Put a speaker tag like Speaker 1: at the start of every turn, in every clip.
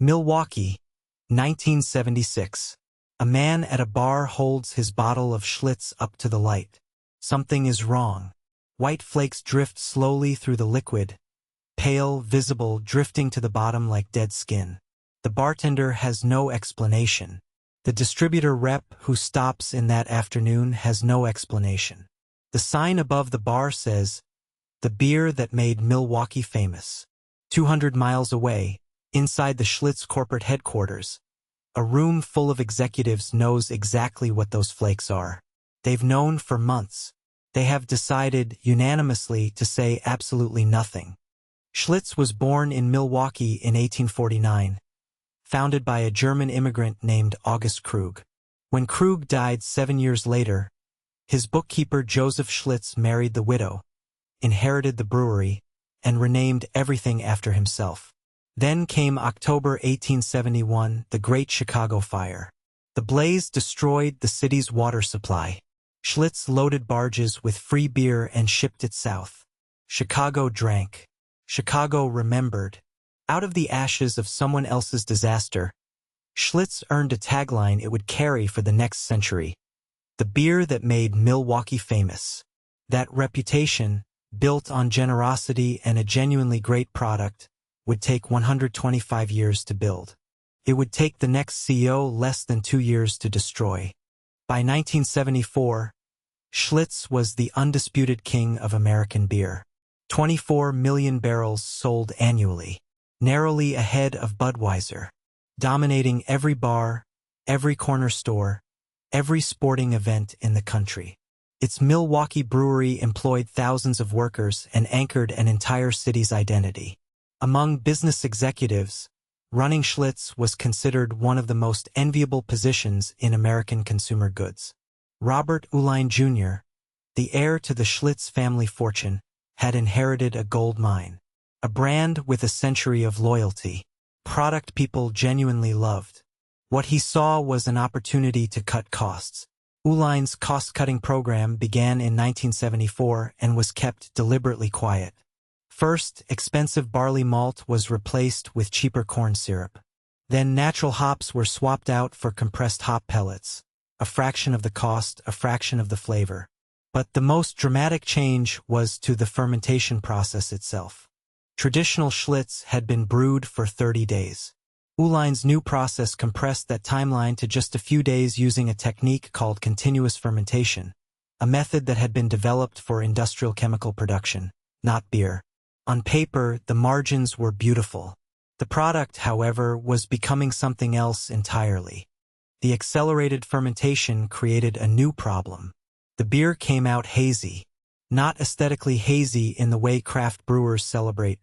Speaker 1: Milwaukee, 1976. A man at a bar holds his bottle of Schlitz up to the light. Something is wrong. White flakes drift slowly through the liquid, pale, visible, drifting to the bottom like dead skin. The bartender has no explanation. The distributor rep who stops in that afternoon has no explanation. The sign above the bar says, "The beer that made Milwaukee famous." 200 miles away, inside the Schlitz corporate headquarters, a room full of executives knows exactly what those flakes are. They've known for months. They have decided unanimously to say absolutely nothing. Schlitz was born in Milwaukee in 1849, founded by a German immigrant named August Krug. When Krug died 7 years later, his bookkeeper Joseph Schlitz married the widow, inherited the brewery, and renamed everything after himself. Then came October 1871, the Great Chicago Fire. The blaze destroyed the city's water supply. Schlitz loaded barges with free beer and shipped it south. Chicago drank. Chicago remembered. Out of the ashes of someone else's disaster, Schlitz earned a tagline it would carry for the next century: the beer that made Milwaukee famous. That reputation, built on generosity and a genuinely great product, would take 125 years to build. It would take the next CEO less than 2 years to destroy. By 1974, Schlitz was the undisputed king of American beer. 24 million barrels sold annually, narrowly ahead of Budweiser, dominating every bar, every corner store, every sporting event in the country. Its Milwaukee brewery employed thousands of workers and anchored an entire city's identity. Among business executives, running Schlitz was considered one of the most enviable positions in American consumer goods. Robert Uihlein Jr., the heir to the Schlitz family fortune, had inherited a gold mine, a brand with a century of loyalty, product people genuinely loved. What he saw was an opportunity to cut costs. Uihlein's cost-cutting program began in 1974 and was kept deliberately quiet. First, expensive barley malt was replaced with cheaper corn syrup. Then natural hops were swapped out for compressed hop pellets. A fraction of the cost, a fraction of the flavor. But the most dramatic change was to the fermentation process itself. Traditional Schlitz had been brewed for 30 days. Uihlein's new process compressed that timeline to just a few days using a technique called continuous fermentation, a method that had been developed for industrial chemical production, not beer. On paper, the margins were beautiful. The product, however, was becoming something else entirely. The accelerated fermentation created a new problem. The beer came out hazy. Not aesthetically hazy in the way craft brewers celebrate,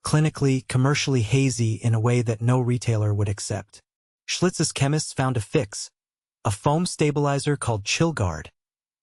Speaker 1: clinically, commercially hazy in a way that no retailer would accept. Schlitz's chemists found a fix, a foam stabilizer called ChillGuard,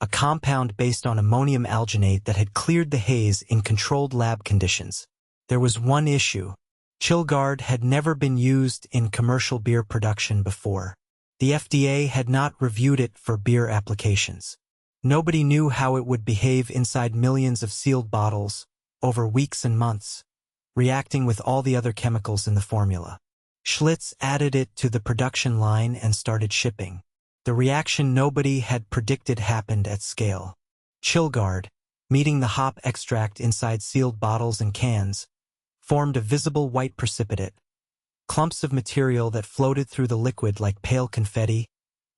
Speaker 1: a compound based on ammonium alginate that had cleared the haze in controlled lab conditions. There was one issue. ChillGuard had never been used in commercial beer production before. The FDA had not reviewed it for beer applications. Nobody knew how it would behave inside millions of sealed bottles, over weeks and months, reacting with all the other chemicals in the formula. Schlitz added it to the production line and started shipping. The reaction nobody had predicted happened at scale. ChillGuard, meeting the hop extract inside sealed bottles and cans, formed a visible white precipitate, clumps of material that floated through the liquid like pale confetti,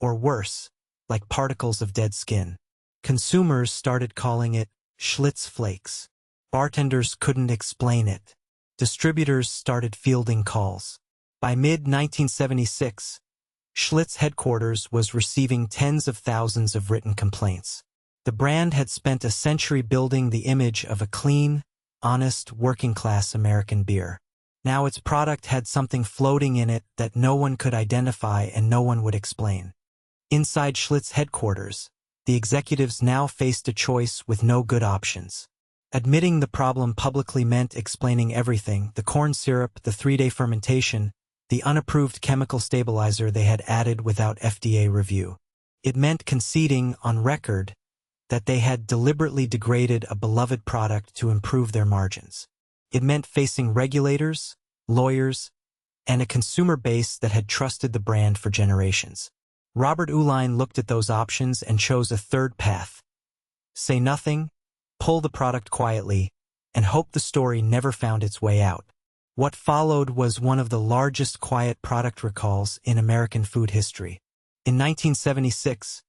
Speaker 1: or worse, like particles of dead skin. Consumers started calling it Schlitz Flakes. Bartenders couldn't explain it. Distributors started fielding calls. By mid-1976, Schlitz headquarters was receiving tens of thousands of written complaints. The brand had spent a century building the image of a clean, honest, working-class American beer. Now its product had something floating in it that no one could identify and no one would explain. Inside Schlitz headquarters, the executives now faced a choice with no good options. Admitting the problem publicly meant explaining everything: the corn syrup, the 3-day fermentation, the unapproved chemical stabilizer they had added without FDA review. It meant conceding on record that they had deliberately degraded a beloved product to improve their margins. It meant facing regulators, lawyers, and a consumer base that had trusted the brand for generations. Robert Uihlein looked at those options and chose a third path. Say nothing, pull the product quietly, and hope the story never found its way out. What followed was one of the largest quiet product recalls in American food history. In 1976,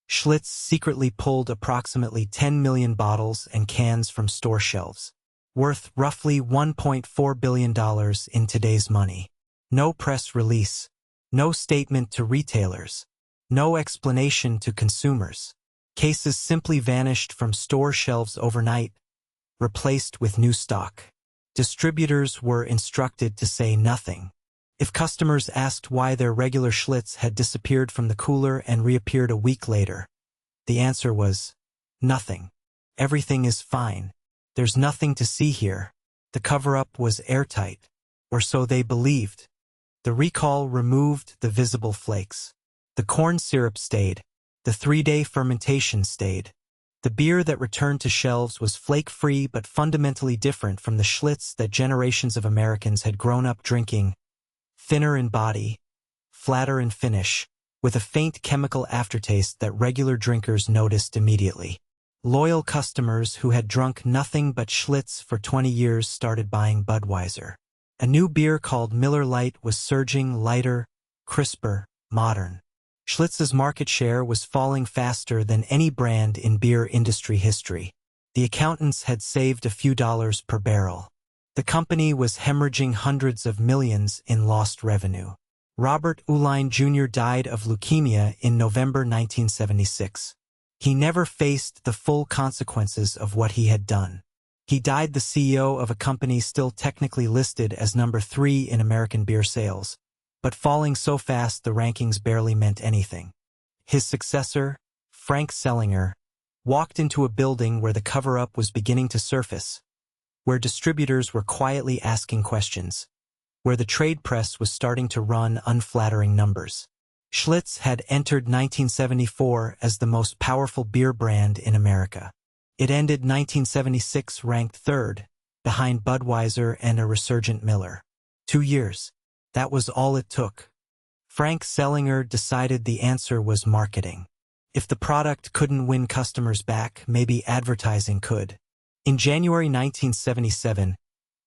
Speaker 1: Schlitz secretly pulled approximately 10 million bottles and cans from store shelves, worth roughly $1.4 billion in today's money. No press release, no statement to retailers, no explanation to consumers. Cases simply vanished from store shelves overnight, replaced with new stock. Distributors were instructed to say nothing. If customers asked why their regular Schlitz had disappeared from the cooler and reappeared a week later, the answer was, nothing. Everything is fine. There's nothing to see here. The cover-up was airtight, or so they believed. The recall removed the visible flakes. The corn syrup stayed. The 3-day fermentation stayed. The beer that returned to shelves was flake-free but fundamentally different from the Schlitz that generations of Americans had grown up drinking. Thinner in body, flatter in finish, with a faint chemical aftertaste that regular drinkers noticed immediately. Loyal customers who had drunk nothing but Schlitz for 20 years started buying Budweiser. A new beer called Miller Lite was surging, lighter, crisper, modern. Schlitz's market share was falling faster than any brand in beer industry history. The accountants had saved a few dollars per barrel. The company was hemorrhaging hundreds of millions in lost revenue. Robert Uihlein Jr. died of leukemia in November 1976. He never faced the full consequences of what he had done. He died the CEO of a company still technically listed as number 3 in American beer sales, but falling so fast the rankings barely meant anything. His successor, Frank Selinger, walked into a building where the cover-up was beginning to surface, where distributors were quietly asking questions, where the trade press was starting to run unflattering numbers. Schlitz had entered 1974 as the most powerful beer brand in America. It ended 1976 ranked 3rd, behind Budweiser and a resurgent Miller. 2 years. That was all it took. Frank Selinger decided the answer was marketing. If the product couldn't win customers back, maybe advertising could. In January 1977,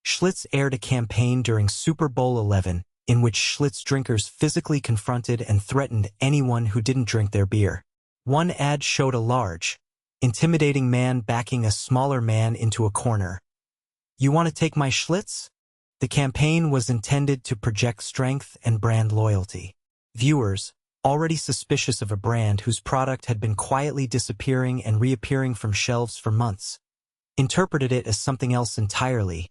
Speaker 1: Schlitz aired a campaign during Super Bowl XI in which Schlitz drinkers physically confronted and threatened anyone who didn't drink their beer. One ad showed a large, intimidating man backing a smaller man into a corner. "You want to take my Schlitz?" The campaign was intended to project strength and brand loyalty. Viewers, already suspicious of a brand whose product had been quietly disappearing and reappearing from shelves for months, interpreted it as something else entirely.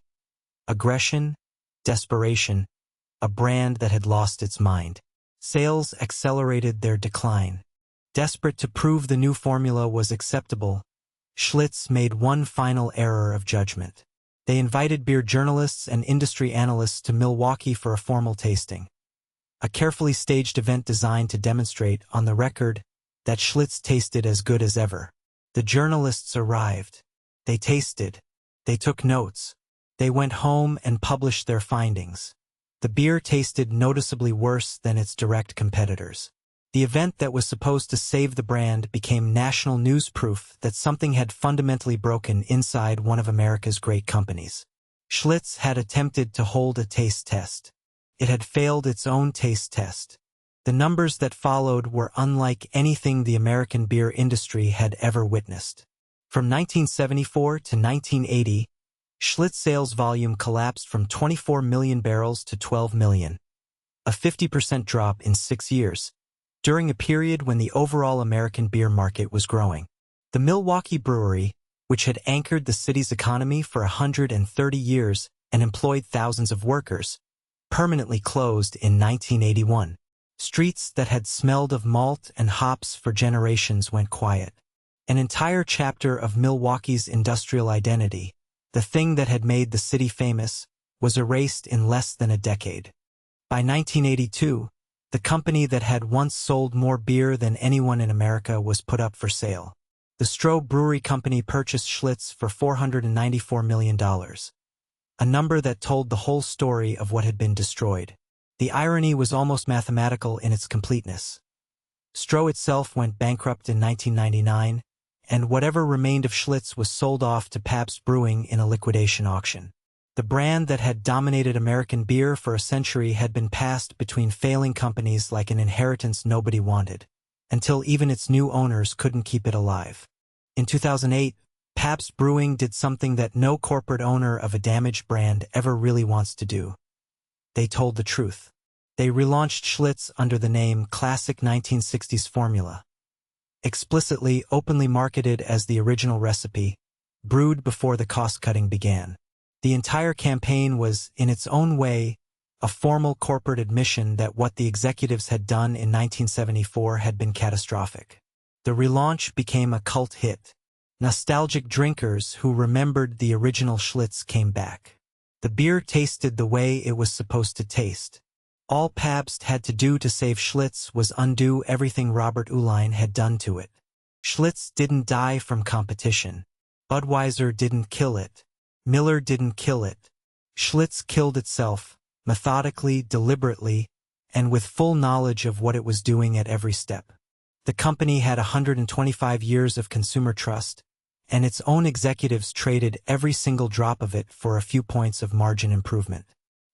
Speaker 1: Aggression, desperation, a brand that had lost its mind. Sales accelerated their decline. Desperate to prove the new formula was acceptable, Schlitz made one final error of judgment. They invited beer journalists and industry analysts to Milwaukee for a formal tasting. A carefully staged event designed to demonstrate, on the record, that Schlitz tasted as good as ever. The journalists arrived. They tasted. They took notes. They went home and published their findings. The beer tasted noticeably worse than its direct competitors. The event that was supposed to save the brand became national news proof that something had fundamentally broken inside one of America's great companies. Schlitz had attempted to hold a taste test. It had failed its own taste test. The numbers that followed were unlike anything the American beer industry had ever witnessed. From 1974 to 1980, Schlitz sales volume collapsed from 24 million barrels to 12 million, a 50% drop in 6 years, during a period when the overall American beer market was growing. The Milwaukee brewery, which had anchored the city's economy for 130 years and employed thousands of workers, permanently closed in 1981. Streets that had smelled of malt and hops for generations went quiet. An entire chapter of Milwaukee's industrial identity, the thing that had made the city famous, was erased in less than a decade. By 1982, the company that had once sold more beer than anyone in America was put up for sale. The Stroh Brewery Company purchased Schlitz for $494 million, a number that told the whole story of what had been destroyed. The irony was almost mathematical in its completeness. Stroh itself went bankrupt in 1999, and whatever remained of Schlitz was sold off to Pabst Brewing in a liquidation auction. The brand that had dominated American beer for a century had been passed between failing companies like an inheritance nobody wanted, until even its new owners couldn't keep it alive. In 2008, Pabst Brewing did something that no corporate owner of a damaged brand ever really wants to do. They told the truth. They relaunched Schlitz under the name Classic 1960s Formula. Explicitly, openly marketed as the original recipe, brewed before the cost-cutting began. The entire campaign was, in its own way, a formal corporate admission that what the executives had done in 1974 had been catastrophic. The relaunch became a cult hit. Nostalgic drinkers who remembered the original Schlitz came back. The beer tasted the way it was supposed to taste. All Pabst had to do to save Schlitz was undo everything Robert Uihlein had done to it. Schlitz didn't die from competition. Budweiser didn't kill it. Miller didn't kill it. Schlitz killed itself, methodically, deliberately, and with full knowledge of what it was doing at every step. The company had 125 years of consumer trust, and its own executives traded every single drop of it for a few points of margin improvement.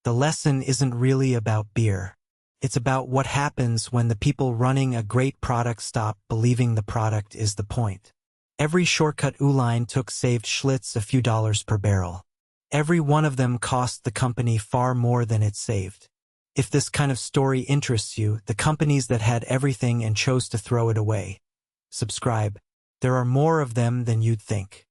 Speaker 1: The lesson isn't really about beer. It's about what happens when the people running a great product stop believing the product is the point. Every shortcut Uihlein took saved Schlitz a few dollars per barrel. Every one of them cost the company far more than it saved. If this kind of story interests you, the companies that had everything and chose to throw it away, subscribe. There are more of them than you'd think.